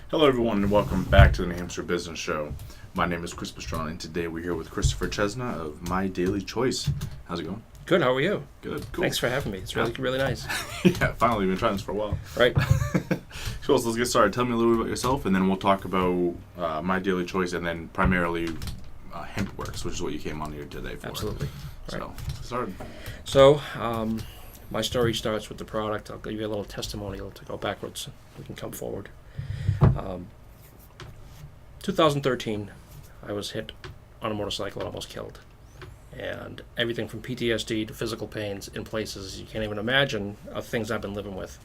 Hello, everyone, and welcome back to the New Hampshire Business Show. My name is Christopher Chesna, and today we're here with Christopher Chesna of My Daily Choice. How's it going? Good, how are you? Good, cool. Thanks for having me. It's really nice. Yeah, finally, we've been trying this for a while. Right. Cool, so let's get started. Tell me a little bit about yourself, and then we'll talk about My Daily Choice, and then primarily Hempworx, which is what you came on here today for. Absolutely. So, Right. let's get started. So, my story starts with the product. I'll give you a little testimonial to go backwards. We can come forward. 2013, I was hit on a motorcycle and almost killed. And everything from PTSD to physical pains in places you can't even imagine are things I've been living with.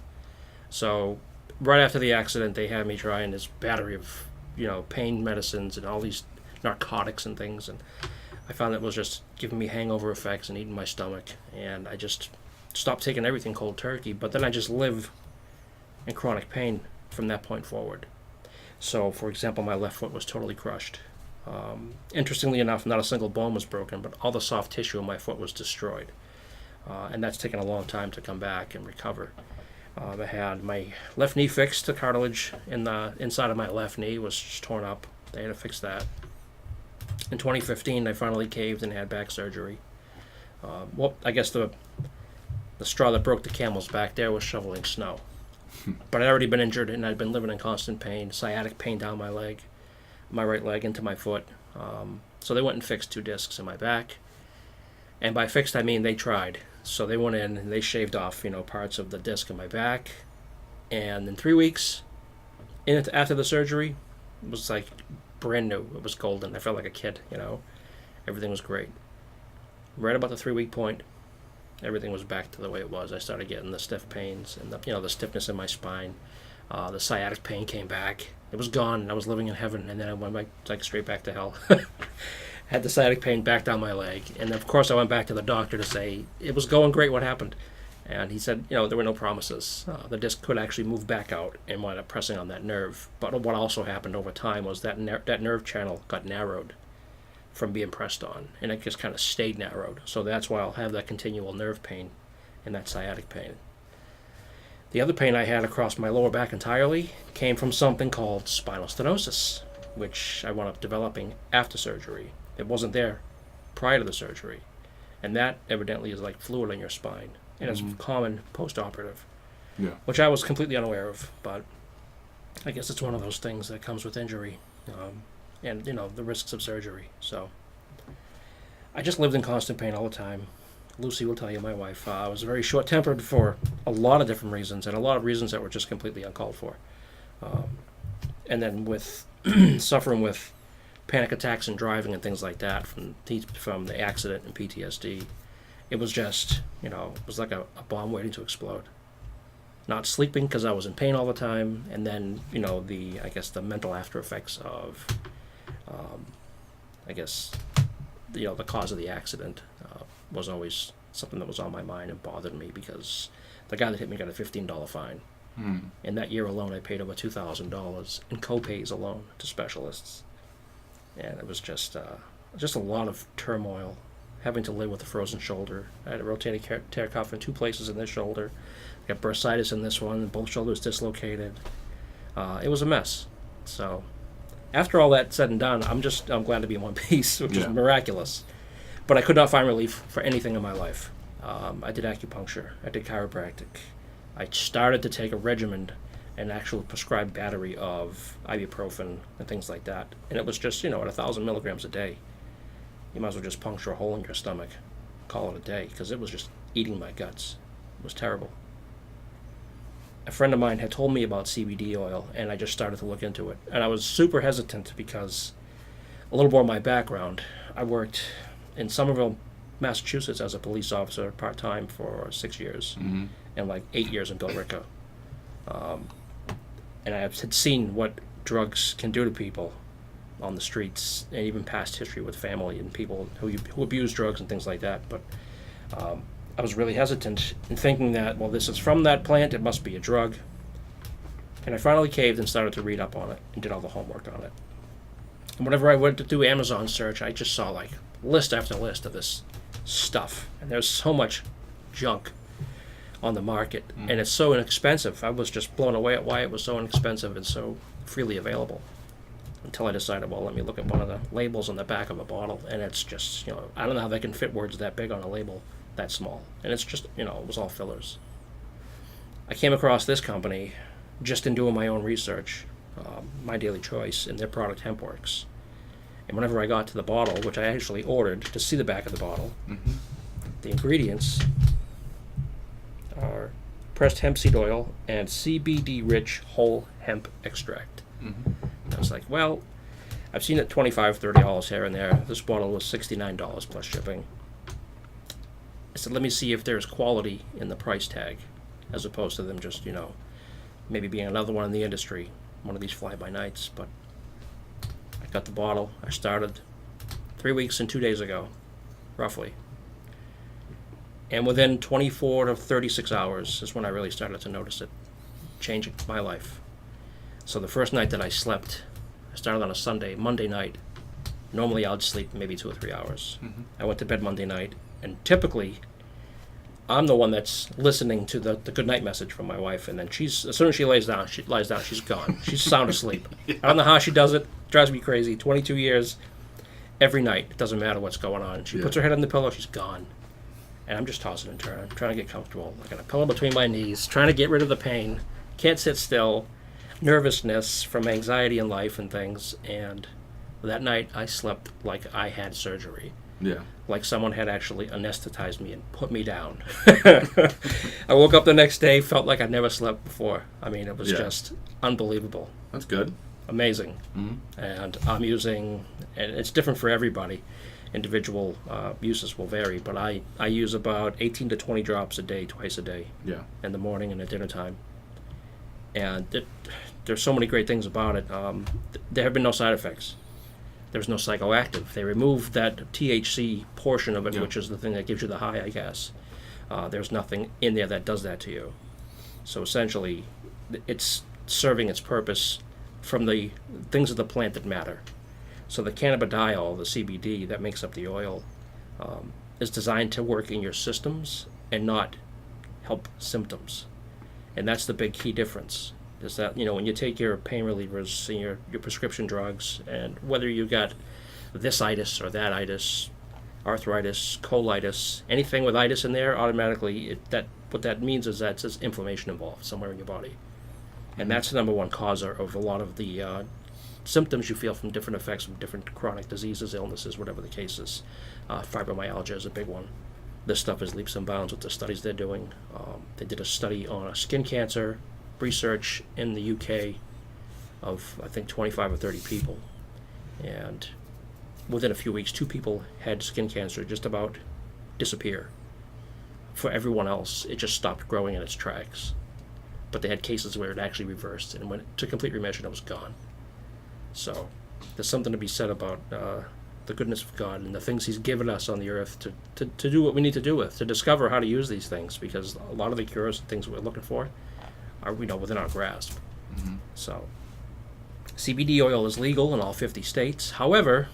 So, right after the accident, they had me trying this battery of, pain medicines and all these narcotics and things. And I found it was just giving me hangover effects and eating my stomach. And I just stopped taking everything cold turkey. But then I just live in chronic pain from that point forward. So, for example, my left foot was totally crushed. Interestingly enough, not a single bone was broken, but all the soft tissue in my foot was destroyed. And that's taken a long time to come back and recover. I had my left knee fixed. The cartilage in the inside of my left knee was just torn up. They had to fix that. In 2015, I finally caved and had back surgery. I guess the straw that broke the camel's back there was shoveling snow. But I'd already been injured, and I'd been living in constant pain, sciatic pain down my leg, my right leg into my foot. So they went and fixed 2 discs in my back. And by fixed, I mean they tried. So they went in and they shaved off, parts of the disc in my back. And in 3 weeks, after the surgery, it was like brand new. It was golden. I felt like a kid, Everything was great. Right about the 3-week point, everything was back to the way it was. I started getting the stiff pains and the stiffness in my spine. The sciatic pain came back. It was gone, and I was living in heaven. And then I went straight back to hell. Had the sciatic pain back down my leg, and of course I went back to the doctor to say it was going great. What happened? And he said, there were no promises. The disc could actually move back out and wind up pressing on that nerve. But what also happened over time was that that nerve channel got narrowed from being pressed on, and it just kind of stayed narrowed. So that's why I'll have that continual nerve pain and that sciatic pain. The other pain I had across my lower back entirely came from something called spinal stenosis, which I wound up developing after surgery. It wasn't there prior to the surgery, and that evidently is like fluid in your spine, and it's common post-operative, which I was completely unaware of, but I guess it's one of those things that comes with injury. And the risks of surgery. So I just lived in constant pain all the time. Lucy will tell you, my wife, I was very short-tempered for a lot of different reasons, and a lot of reasons that were just completely uncalled for. And then with suffering with panic attacks and driving and things like that from the accident and PTSD, it was just, it was like a bomb waiting to explode. Not sleeping because I was in pain all the time, and then, the mental after effects of the cause of the accident was always something that was on my mind and bothered me, because the guy that hit me got a $15 fine. And that year alone, I paid over $2,000 in co-pays alone to specialists. And it was just a lot of turmoil, having to live with a frozen shoulder. I had a rotator tear cuff in 2 places in this shoulder. I got bursitis in this one, both shoulders dislocated. It was a mess. So after all that said and done, I'm glad to be in one piece, which is miraculous. But I could not find relief for anything in my life. I did acupuncture. I did chiropractic. I started to take a regimen, an actual prescribed battery of ibuprofen and things like that. And it was just, at 1,000 milligrams a day. You might as well just puncture a hole in your stomach, call it a day, because it was just eating my guts. It was terrible. A friend of mine had told me about CBD oil, and I just started to look into it. And I was super hesitant because, a little more of my background, I worked in Somerville, Massachusetts as a police officer part-time for 6 years, and like 8 years in Billerica. And I had seen what drugs can do to people on the streets, and even past history with family and people who abuse drugs and things like that. But I was really hesitant in thinking that, well, this is from that plant, it must be a drug. And I finally caved and started to read up on it and did all the homework on it. And whenever I went to do Amazon search, I just saw like list after list of this stuff. And there's so much junk on the market, and it's so inexpensive. I was just blown away at why it was so inexpensive and so freely available. Until I decided, well, let me look at one of the labels on the back of a bottle, and it's just, I don't know how they can fit words that big on a label that small. And it's just, it was all fillers. I came across this company just in doing my own research, My Daily Choice, and their product Hempworx. And whenever I got to the bottle, which I actually ordered to see the back of the bottle, the ingredients are pressed hemp seed oil and CBD-rich whole hemp extract. I was like, well, I've seen it $25, $30 here and there. This bottle was $69 plus shipping. I said, let me see if there's quality in the price tag, as opposed to them just, maybe being another one in the industry, one of these fly-by-nights. But I got the bottle. I started 3 weeks and 2 days ago, roughly. And within 24 to 36 hours is when I really started to notice it changing my life. So the first night that I slept, I started on a Sunday. Monday night, normally I'd sleep maybe 2 or 3 hours. I went to bed Monday night, and typically I'm the one that's listening to the good night message from my wife, and then as soon as she lies down, she's gone. She's sound asleep. I don't know how she does it. Drives me crazy. 22 years, every night. It doesn't matter what's going on. She puts her head on the pillow, she's gone. And I'm just tossing and turning, trying to get comfortable. I got a pillow between my knees, trying to get rid of the pain. Can't sit still. Nervousness from anxiety in life and things. And that night, I slept like I had surgery. Yeah. Like someone had actually anesthetized me and put me down. I woke up the next day, felt like I'd never slept before. I mean, it was just unbelievable. That's good. Amazing. And I'm using, and it's different for everybody. Individual uses will vary, but I use about 18 to 20 drops a day, twice a day. Yeah. In the morning and at dinner time. And there's so many great things about it. There have been no side effects. There's no psychoactive. They removed that THC portion of it, which is the thing that gives you the high, I guess. There's nothing in there that does that to you. So essentially, it's serving its purpose from the things of the plant that matter. So the cannabidiol, the CBD that makes up the oil, is designed to work in your systems and not help symptoms. And that's the big key difference. Is that, when you take your pain relievers and your prescription drugs, and whether you got this itis or that itis, arthritis, colitis, anything with itis in there, automatically what that means is that there's inflammation involved somewhere in your body. And that's the number one causer of a lot of the symptoms you feel from different effects from different chronic diseases, illnesses, whatever the case is. Fibromyalgia is a big one. This stuff is leaps and bounds with the studies they're doing. They did a study on a skin cancer research in the UK of, I think, 25 or 30 people. And within a few weeks, 2 people had skin cancer just about disappear. For everyone else, it just stopped growing in its tracks. But they had cases where it actually reversed, and when to complete remission, it was gone. So there's something to be said about the goodness of God and the things He's given us on the earth to do what we need to do with, to discover how to use these things, because a lot of the cures and things we're looking for are within our grasp. So CBD oil is legal in all 50 states. However,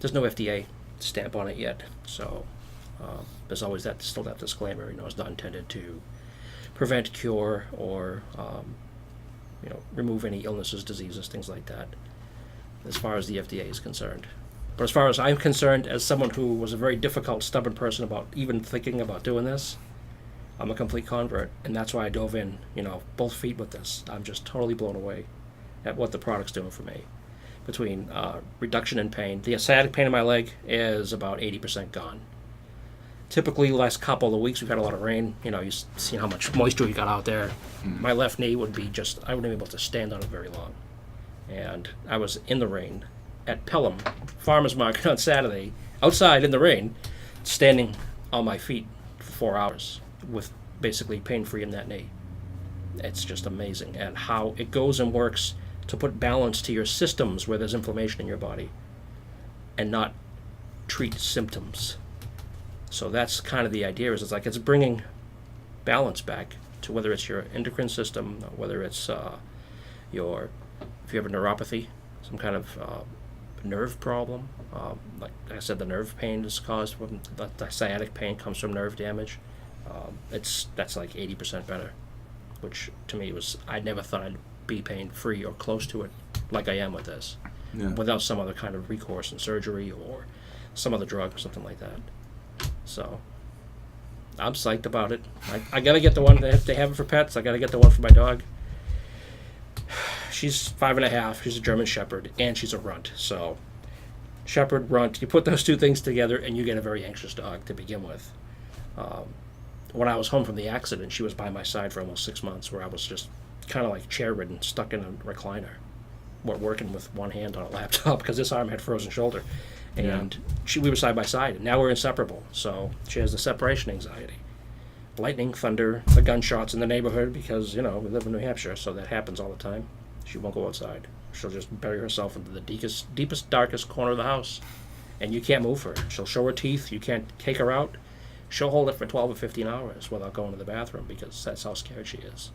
there's no FDA stamp on it yet. So there's always still that disclaimer. It's not intended to prevent, cure, or remove any illnesses, diseases, things like that, as far as the FDA is concerned. But as far as I'm concerned, as someone who was a very difficult, stubborn person about even thinking about doing this, I'm a complete convert, and that's why I dove in, both feet with this. I'm just totally blown away at what the product's doing for me. Between reduction in pain, the sciatic pain in my leg is about 80% gone. Typically, the last couple of weeks, we've had a lot of rain. You've seen how much moisture you got out there. My left knee would be I wouldn't be able to stand on it very long. And I was in the rain at Pelham Farmers Market on Saturday, outside in the rain, standing on my feet for 4 hours with basically pain-free in that knee. It's just amazing, and how it goes and works to put balance to your systems where there's inflammation in your body and not treat symptoms. So that's kind of the idea, is it's bringing balance back to whether it's your endocrine system, whether it's if you have a neuropathy, some kind of nerve problem. Like I said, the nerve pain is caused from the sciatic pain comes from nerve damage. That's like 80% better, which to me I never thought I'd be pain free or close to it, like I am with this, Yeah. without some other kind of recourse in surgery or some other drug or something like that. So I'm psyched about it. I gotta get the one that they have it for pets. I gotta get the one for my dog. She's 5.5. She's a German Shepherd, and she's a runt. So Shepherd, runt, you put those two things together, and you get a very anxious dog to begin with. When I was home from the accident, she was by my side for almost 6 months, where I was just kind of like chair-ridden, stuck in a recliner, working with one hand on a laptop because this arm had frozen shoulder. And we were side by side, and now we're inseparable. So she has the separation anxiety. Lightning, thunder, the gunshots in the neighborhood, because, we live in New Hampshire, so that happens all the time. She won't go outside. She'll just bury herself into the deepest, darkest corner of the house, and you can't move her. She'll show her teeth. You can't take her out. She'll hold it for 12 or 15 hours without going to the bathroom because that's how scared she is.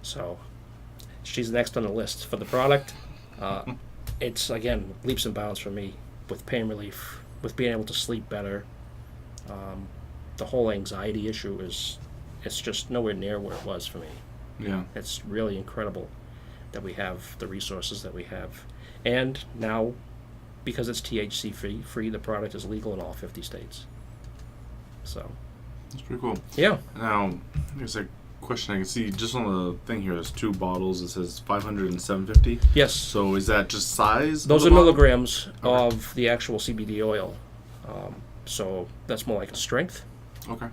So she's next on the list for the product. It's, again, leaps and bounds for me with pain relief, with being able to sleep better. The whole anxiety issue it's just nowhere near where it was for me. Yeah. It's really incredible that we have the resources that we have. And now, because it's THC free, the product is legal in all 50 states. So That's pretty cool. yeah. Now, there's a question I can see just on the thing here. There's 2 bottles. It says 500 and 750. Yes. So is that just size? Those of are the bottle? milligrams Okay. of the actual CBD oil. So that's more like a strength. Okay.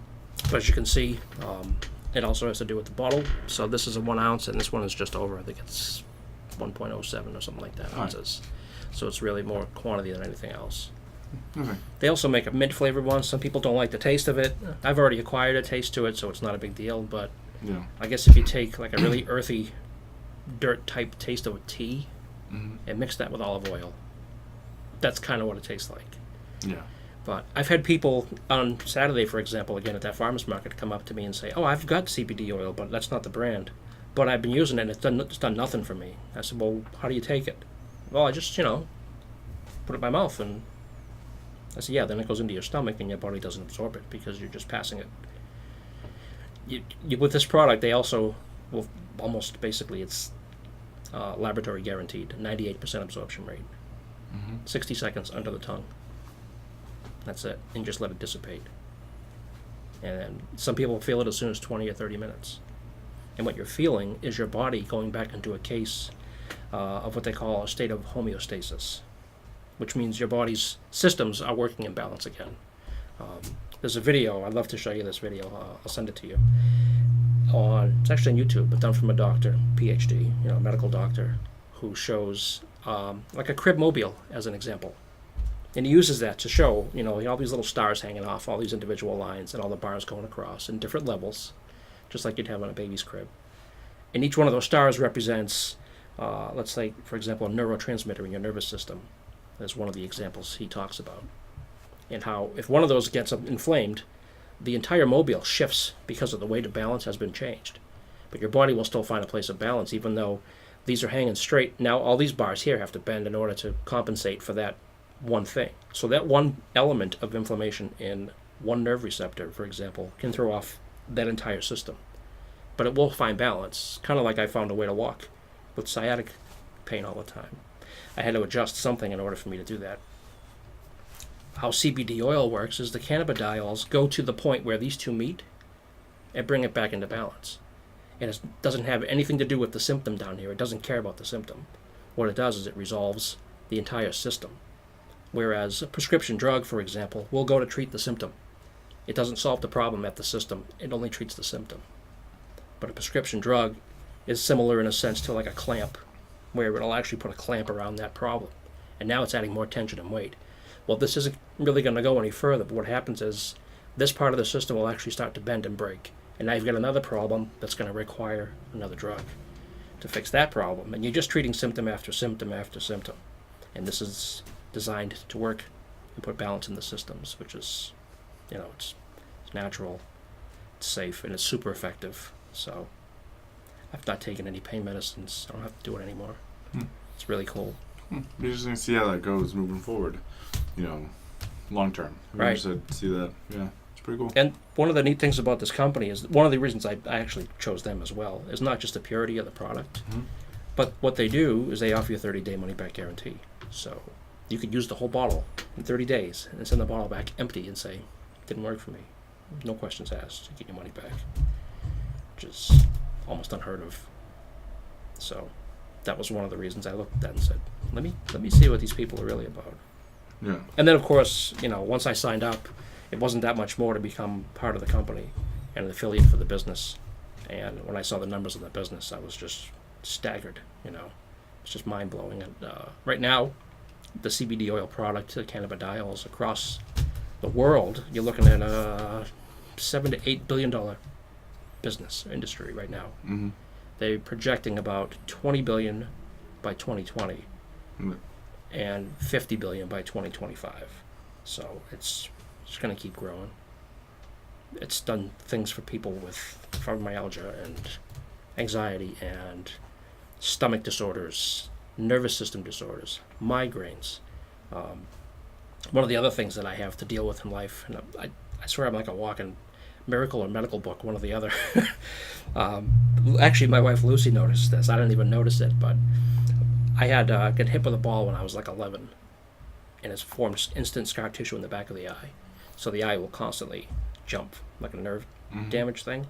But as you can see, it also has to do with the bottle. So this is a 1 ounce, and this one is just over. I think it's 1.07 or something like that All right. ounces. So it's really more quantity than anything else. Okay. They also make a mint flavored one. Some people don't like the taste of it. I've already acquired a taste to it, so it's not a big deal. But Yeah. I guess if you take like a really earthy, dirt type taste of a tea Mm-hmm. and mix that with olive oil, that's kind of what it tastes like. Yeah. But I've had people on Saturday, for example, again at that farmer's market, come up to me and say, "Oh, I've got CBD oil, but that's not the brand. But I've been using it, and it's done nothing for me." I said, "Well, how do you take it?" "Well, I just, put it in my mouth." And I said, "Yeah, then it goes into your stomach, and your body doesn't absorb it because you're just passing it." With this product, they also will almost basically it's laboratory guaranteed, 98% absorption rate, 60 seconds under the tongue. That's it, and just let it dissipate. And some people feel it as soon as 20 or 30 minutes. And what you're feeling is your body going back into a case of what they call a state of homeostasis, which means your body's systems are working in balance again. There's a video, I'd love to show you this video, I'll send it to you. It's actually on YouTube, but done from a doctor, PhD, medical doctor, who shows like a crib mobile as an example. And he uses that to show, all these little stars hanging off, all these individual lines, and all the bars going across in different levels, just like you'd have on a baby's crib. And each one of those stars represents, let's say, for example, a neurotransmitter in your nervous system. That's one of the examples he talks about. And how, if one of those gets inflamed, the entire mobile shifts because of the weight of balance has been changed. But your body will still find a place of balance, even though these are hanging straight. Now all these bars here have to bend in order to compensate for that one thing. So that one element of inflammation in one nerve receptor, for example, can throw off that entire system. But it will find balance, kind of like I found a way to walk with sciatic pain all the time. I had to adjust something in order for me to do that. How CBD oil works is the cannabidiols go to the point where these two meet and bring it back into balance. And it doesn't have anything to do with the symptom down here. It doesn't care about the symptom. What it does is it resolves the entire system. Whereas a prescription drug, for example, will go to treat the symptom. It doesn't solve the problem at the system. It only treats the symptom. But a prescription drug is similar in a sense to like a clamp, where it'll actually put a clamp around that problem. And now it's adding more tension and weight. Well, this isn't really going to go any further, but what happens is this part of the system will actually start to bend and break. And now you've got another problem that's going to require another drug to fix that problem. And you're just treating symptom after symptom after symptom. And this is designed to work and put balance in the systems, which is, it's natural, it's safe, and it's super effective. So I've not taken any pain medicines. I don't have to do it anymore. It's really cool. You're just going to see how that goes moving forward, long term. I'm Right. interested to see that. Yeah, it's pretty cool. And one of the neat things about this company is one of the reasons I actually chose them as well is not just the purity of the product, but what they do is they offer you a 30-day money-back guarantee. So you could use the whole bottle in 30 days and send the bottle back empty and say, didn't work for me. No questions asked. You get your money back, which is almost unheard of. So that was one of the reasons I looked at that and said, let me see what these people are really about. Yeah. And then, of course, once I signed up, it wasn't that much more to become part of the company and an affiliate for the business. And when I saw the numbers of the business, I was just staggered. It's just mind-blowing. And right now, the CBD oil product, the cannabidiols, across the world, you're looking at a $7 to $8 billion business industry right now. Mm-hmm. They're projecting about $20 billion by 2020 and $50 billion by 2025. So it's going to keep growing. It's done things for people with fibromyalgia and anxiety and stomach disorders, nervous system disorders, migraines. One of the other things that I have to deal with in life, and I swear I'm like a walking miracle or medical book, one or the other. Actually, my wife Lucy noticed this. I didn't even notice it, but I had got hit with a ball when I was like 11, and it's formed instant scar tissue in the back of the eye. So the eye will constantly jump, like a nerve damage thing.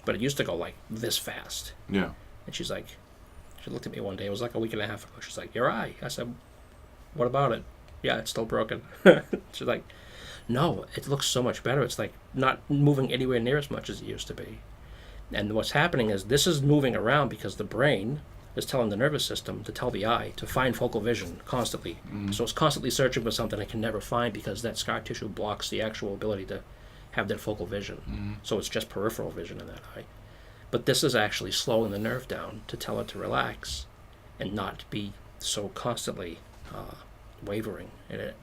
But it used to go like this fast. Yeah. And she looked at me one day, it was like a week and a half ago. She's like, your eye. I said, what about it? Yeah, it's still broken. She's like, no, it looks so much better. It's like not moving anywhere near as much as it used to be. And what's happening is this is moving around because the brain is telling the nervous system to tell the eye to find focal vision constantly. So it's constantly searching for something it can never find because that scar tissue blocks the actual ability to have that focal vision. So it's just peripheral vision in that eye. But this is actually slowing the nerve down to tell it to relax and not be so constantly wavering. And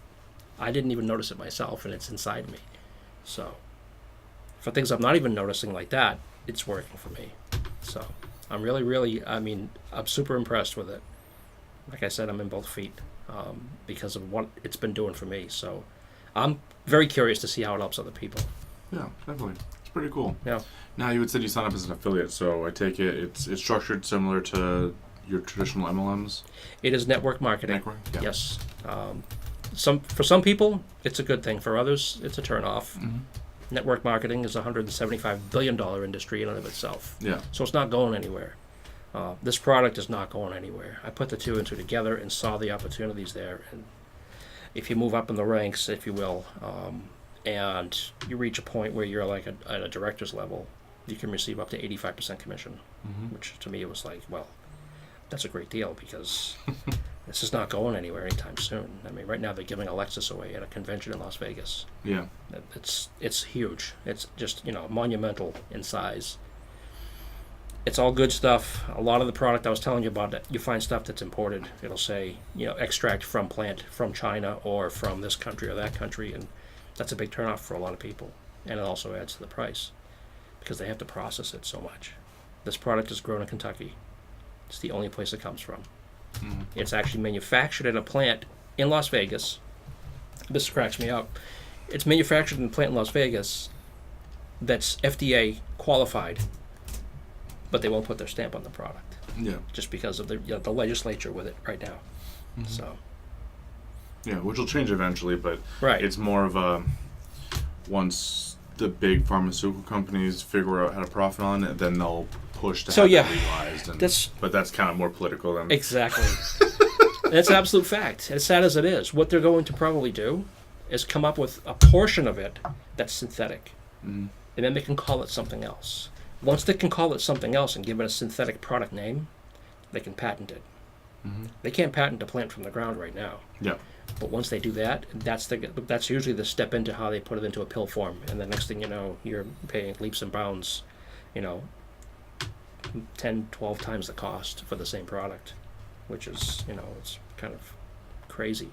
I didn't even notice it myself, and it's inside me. So for things I'm not even noticing like that, it's working for me. So I'm really, I'm super impressed with it. Like I said, I'm in both feet because of what it's been doing for me. So I'm very curious to see how it helps other people. Yeah, definitely. It's pretty cool. Yeah. Now, you had said you signed up as an affiliate, so I take it it's structured similar to your traditional MLMs? It is network marketing. Network? Yeah. Yes. For some people, it's a good thing. For others, it's a turnoff. Network marketing is a $175 billion industry in and of itself. Yeah. So it's not going anywhere. This product is not going anywhere. I put the two and two together and saw the opportunities there. And if you move up in the ranks, if you will, and you reach a point where you're like at a director's level, you can receive up to 85% commission, which to me was like, well, that's a great deal because this is not going anywhere anytime soon. I mean, right now they're giving a Lexus away at a convention in Las Vegas. Yeah. It's huge. It's just, monumental in size. It's all good stuff. A lot of the product I was telling you about, you find stuff that's imported. It'll say, extract from plant from China or from this country or that country, and that's a big turnoff for a lot of people. And it also adds to the price because they have to process it so much. This product is grown in Kentucky. It's the only place it comes from. It's actually manufactured at a plant in Las Vegas. This cracks me up. It's manufactured in a plant in Las Vegas that's FDA qualified, but they won't put their stamp on the product. Yeah. Just because of the legislature with it right now. So. Yeah, which will change eventually, but right. It's more of a once the big pharmaceutical companies figure out how to profit on it, then they'll push to have it legalized. But that's kind of more political than... Exactly. That's an absolute fact. As sad as it is, what they're going to probably do is come up with a portion of it that's synthetic. And then they can call it something else. Once they can call it something else and give it a synthetic product name, they can patent it. They can't patent a plant from the ground right now. Yeah. But once they do that, that's usually the step into how they put it into a pill form. And the next thing you know, you're paying leaps and bounds, 10, 12 times the cost for the same product, which is, it's kind of crazy.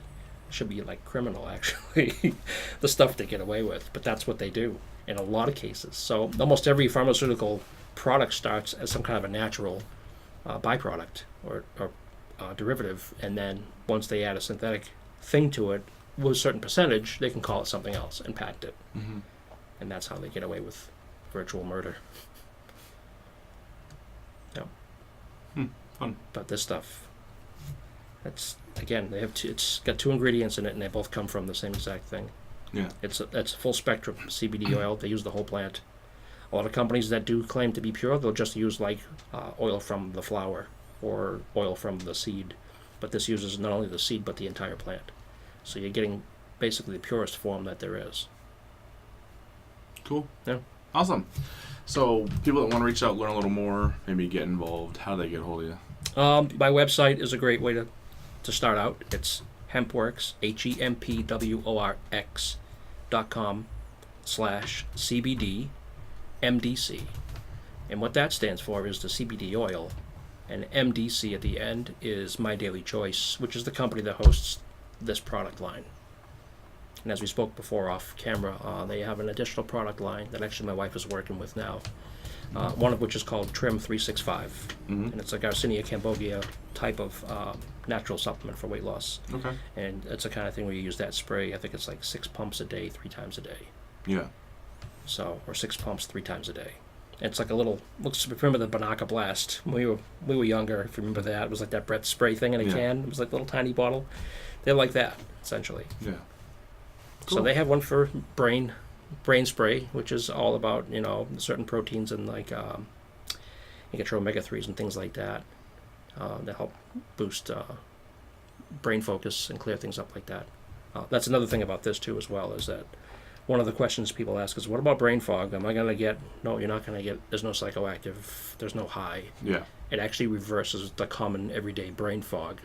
It should be like criminal, actually, the stuff they get away with. But that's what they do in a lot of cases. So almost every pharmaceutical product starts as some kind of a natural byproduct or derivative. And then once they add a synthetic thing to it with a certain percentage, they can call it something else and patent it. And that's how they get away with virtual murder. Yeah. Fun. But this stuff, it's got 2 ingredients in it, and they both come from the same exact thing. Yeah. It's a full spectrum CBD oil. They use the whole plant. A lot of companies that do claim to be pure, they'll just use like oil from the flower or oil from the seed. But this uses not only the seed, but the entire plant. So you're getting basically the purest form that there is. Cool. Yeah. Awesome. So people that want to reach out, learn a little more, maybe get involved, how do they get a hold of you? My website is a great way to start out. It's Hempworx, HEMPWORX.com/CBD MDC. And what that stands for is the CBD oil. And MDC at the end is My Daily Choice, which is the company that hosts this product line. And as we spoke before off camera, they have an additional product line that actually my wife is working with now. One of which is called Trim 365. And it's a Garcinia cambogia type of natural supplement for weight loss. Okay. And it's the kind of thing where you use that spray. I think it's like 6 pumps a day, 3 times a day. Yeah. So, or 6 pumps 3 times a day. It's like a little, remember the Banaka Blast? When we were younger, if you remember that, it was like that breath spray thing in a can. It was like a little tiny bottle. They're like that, essentially. Yeah. Cool. So they have one for brain spray, which is all about, certain proteins and like you get your omega-3s and things like that that help boost brain focus and clear things up like that. That's another thing about this too as well, is that one of the questions people ask is, what about brain fog? Am I going to get... No, you're not going to get... There's no psychoactive. There's no high. Yeah. It actually reverses the common everyday brain fog.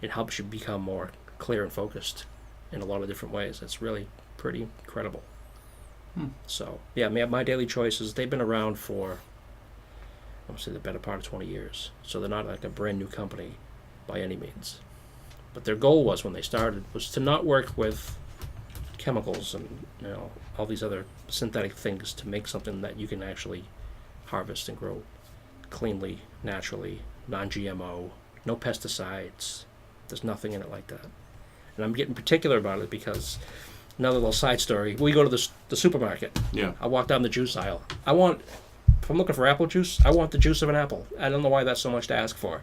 It helps you become more clear and focused in a lot of different ways. It's really pretty incredible. So, yeah, My Daily Choices, they've been around for, I would say, the better part of 20 years. So they're not like a brand new company by any means. But their goal was, when they started, was to not work with chemicals and all these other synthetic things to make something that you can actually harvest and grow cleanly, naturally, non-GMO, no pesticides. There's nothing in it like that. And I'm getting particular about it because, another little side story, we go to the supermarket. Yeah. I walk down the juice aisle. If I'm looking for apple juice, I want the juice of an apple. I don't know why that's so much to ask for.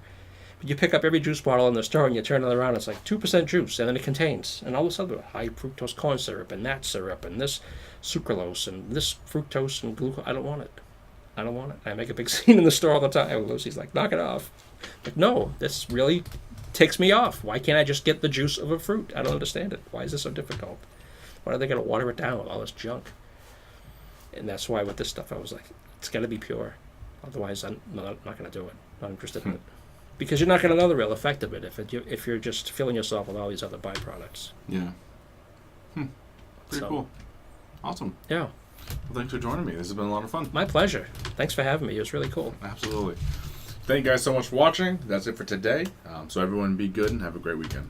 But you pick up every juice bottle in the store and you turn it around, it's like 2% juice, and then it contains, and all of a sudden, high fructose corn syrup, and that syrup, and this sucralose, and this fructose and glucose. I don't want it. I make a big scene in the store all the time. Lucy's like, knock it off. But no, this really takes me off. Why can't I just get the juice of a fruit? I don't understand it. Why is this so difficult? Why are they going to water it down with all this junk? And that's why with this stuff, I was like, it's got to be pure. Otherwise, I'm not going to do it. Not interested in it. Because you're not going to know the real effect of it if you're just filling yourself with all these other byproducts. Yeah. Pretty cool. Awesome. Yeah. Well, thanks for joining me. This has been a lot of fun. My pleasure. Thanks for having me. It was really cool. Absolutely. Thank you guys so much for watching. That's it for today. So everyone be good and have a great weekend.